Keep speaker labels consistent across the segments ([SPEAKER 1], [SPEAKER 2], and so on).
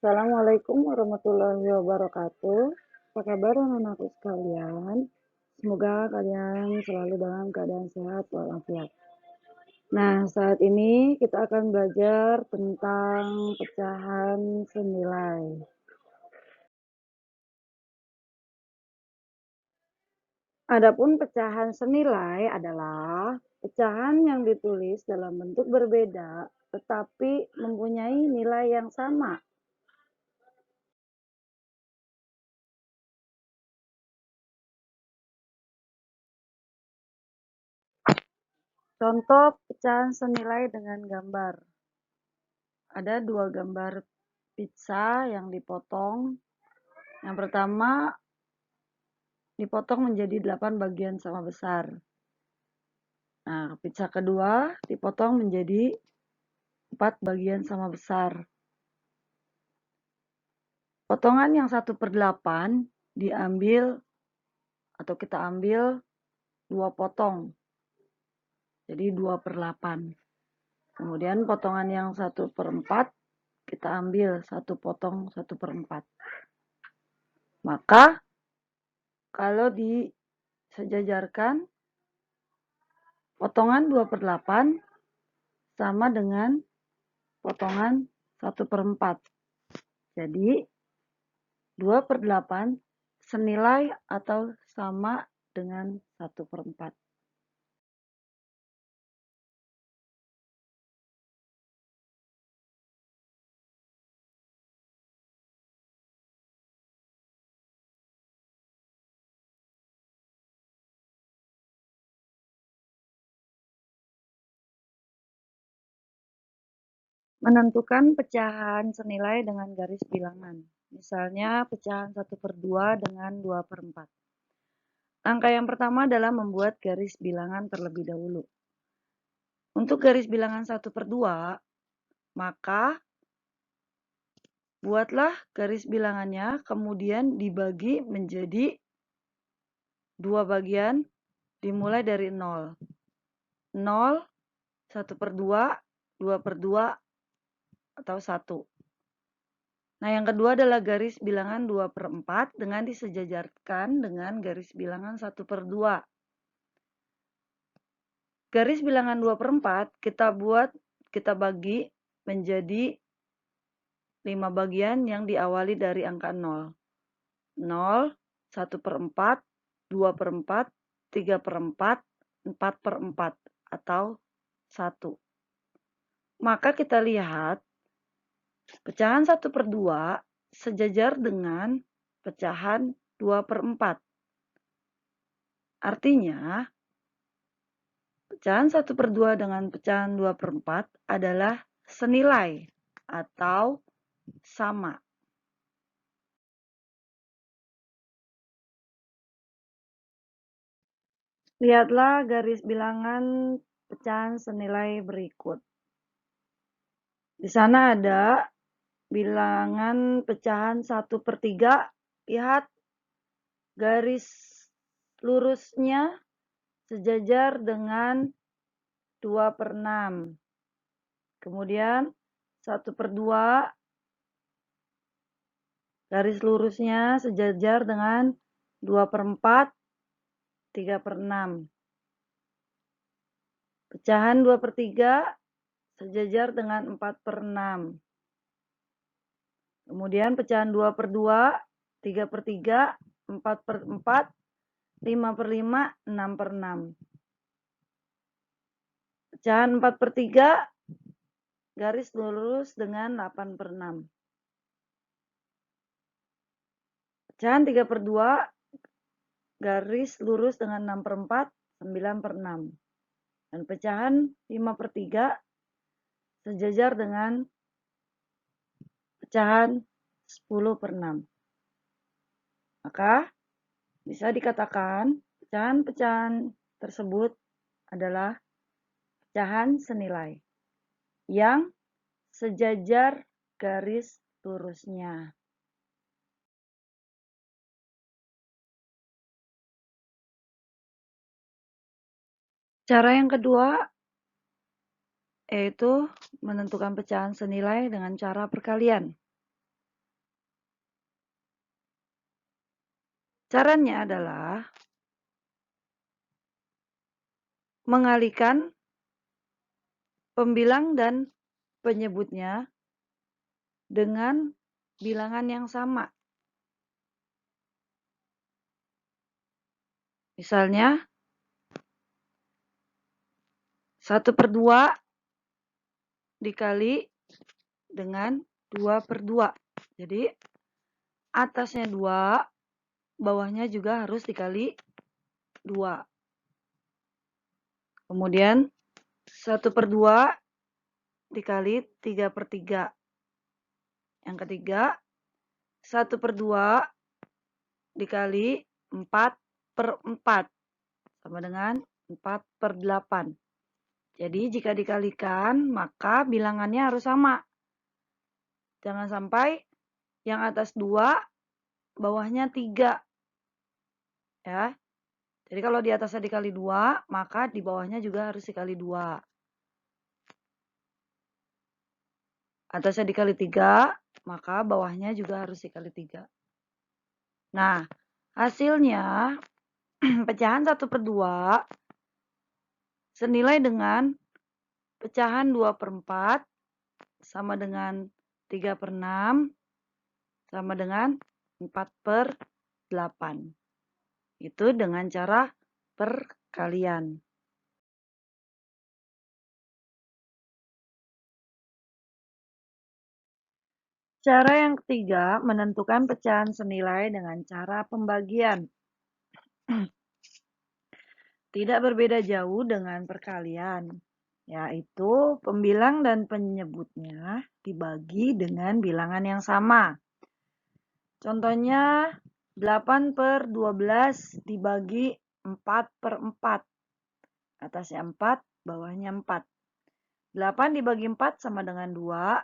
[SPEAKER 1] Assalamualaikum warahmatullahi wabarakatuh. Apa kabar anak-anakku sekalian? Semoga kalian selalu dalam keadaan sehat walafiat. Nah, saat ini kita akan belajar tentang pecahan senilai. Adapun pecahan senilai adalah pecahan yang ditulis dalam bentuk berbeda tetapi mempunyai nilai yang sama. Contoh pecahan senilai dengan gambar. Ada dua gambar pizza yang dipotong. Yang pertama dipotong menjadi 8 bagian sama besar. Nah, pizza kedua dipotong menjadi 4 bagian sama besar. Potongan yang 1/8 diambil atau kita ambil 2 potong. Jadi 2/8. Kemudian potongan yang 1/4 kita ambil 1 potong 1/4. Maka kalau disejajarkan, potongan 2/8 sama dengan potongan 1/4. Jadi 2/8 senilai atau sama dengan 1/4. Menentukan pecahan senilai dengan garis bilangan. Misalnya pecahan 1/2 dengan 2/4. Langkah yang pertama adalah membuat garis bilangan terlebih dahulu. Untuk garis bilangan 1/2, maka buatlah garis bilangannya, kemudian dibagi menjadi 2 bagian, dimulai dari 0. 0, 1/2, 2/2, atau 1. Nah, yang kedua adalah garis bilangan 2/4 dengan disejajarkan dengan garis bilangan 1/2. Garis bilangan 2/4 kita bagi menjadi 5 bagian yang diawali dari angka 0. 0, 1/4, 2/4, 3/4, 4/4, atau 1. Maka kita lihat pecahan 1/2 sejajar dengan pecahan 2/4. Artinya, pecahan 1/2 dengan pecahan 2/4 adalah senilai atau sama. Lihatlah garis bilangan pecahan senilai berikut. Di sana ada bilangan pecahan 1/3. Lihat garis lurusnya sejajar dengan 2/6. Kemudian 1/2 garis lurusnya sejajar dengan 2/4, 3/6. Pecahan 2/3 sejajar dengan 4/6. Kemudian pecahan 2/2, 3/3, 4/4, 5/5, 6/6. Pecahan 4/3 garis lurus dengan 8/6. Pecahan 3/2 garis lurus dengan 6/4, 9/6. Dan pecahan 5/3 sejajar dengan pecahan 10/6. Maka bisa dikatakan pecahan-pecahan tersebut adalah pecahan senilai yang sejajar garis lurusnya. Cara yang kedua yaitu menentukan pecahan senilai dengan cara perkalian. Caranya adalah mengalihkan pembilang dan penyebutnya dengan bilangan yang sama. Misalnya, 1/2 dikali dengan 2/2. Jadi, atasnya 2, bawahnya juga harus dikali 2. Kemudian, 1/2 dikali 3/3. Yang ketiga, 1/2 dikali 4/4 sama dengan 4/8. Jadi jika dikalikan maka bilangannya harus sama. Jangan sampai yang atas 2, bawahnya 3. Ya. Jadi kalau di atasnya dikali 2, maka di bawahnya juga harus dikali 2. Atasnya dikali 3, maka bawahnya juga harus dikali 3. Nah, hasilnya pecahan 1/2 senilai dengan pecahan 2/4 sama dengan 3/6 sama dengan 4/8. Itu dengan cara perkalian. Cara yang ketiga, menentukan pecahan senilai dengan cara pembagian. Tidak berbeda jauh dengan perkalian, yaitu pembilang dan penyebutnya dibagi dengan bilangan yang sama. Contohnya 8/12 dibagi 4/4. Atasnya 4, bawahnya 4. 8 dibagi 4 sama dengan 2.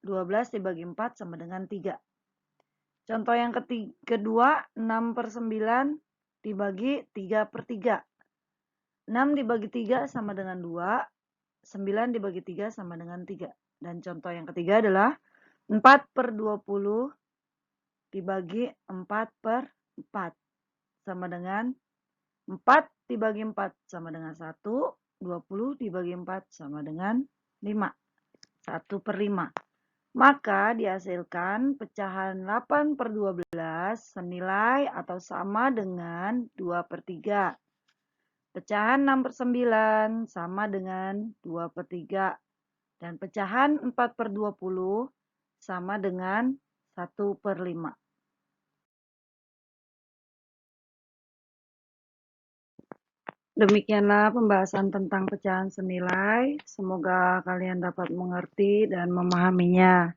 [SPEAKER 1] 12 dibagi 4 sama dengan 3. Contoh yang kedua, 6/9 dibagi 3/3. 6 dibagi 3 sama dengan 2. 9 dibagi 3 sama dengan 3. Dan contoh yang ketiga adalah 4/20 dibagi 4/4 sama dengan 4 dibagi 4 sama dengan 1, 20 dibagi 4 sama dengan 5, 1/5. Maka dihasilkan pecahan 8/12 senilai atau sama dengan 2/3. Pecahan 6/9 sama dengan 2/3. Dan pecahan 4/20 sama dengan 1/5. Demikianlah pembahasan tentang pecahan senilai. Semoga kalian dapat mengerti dan memahaminya.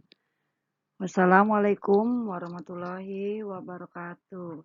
[SPEAKER 1] Wassalamualaikum warahmatullahi wabarakatuh.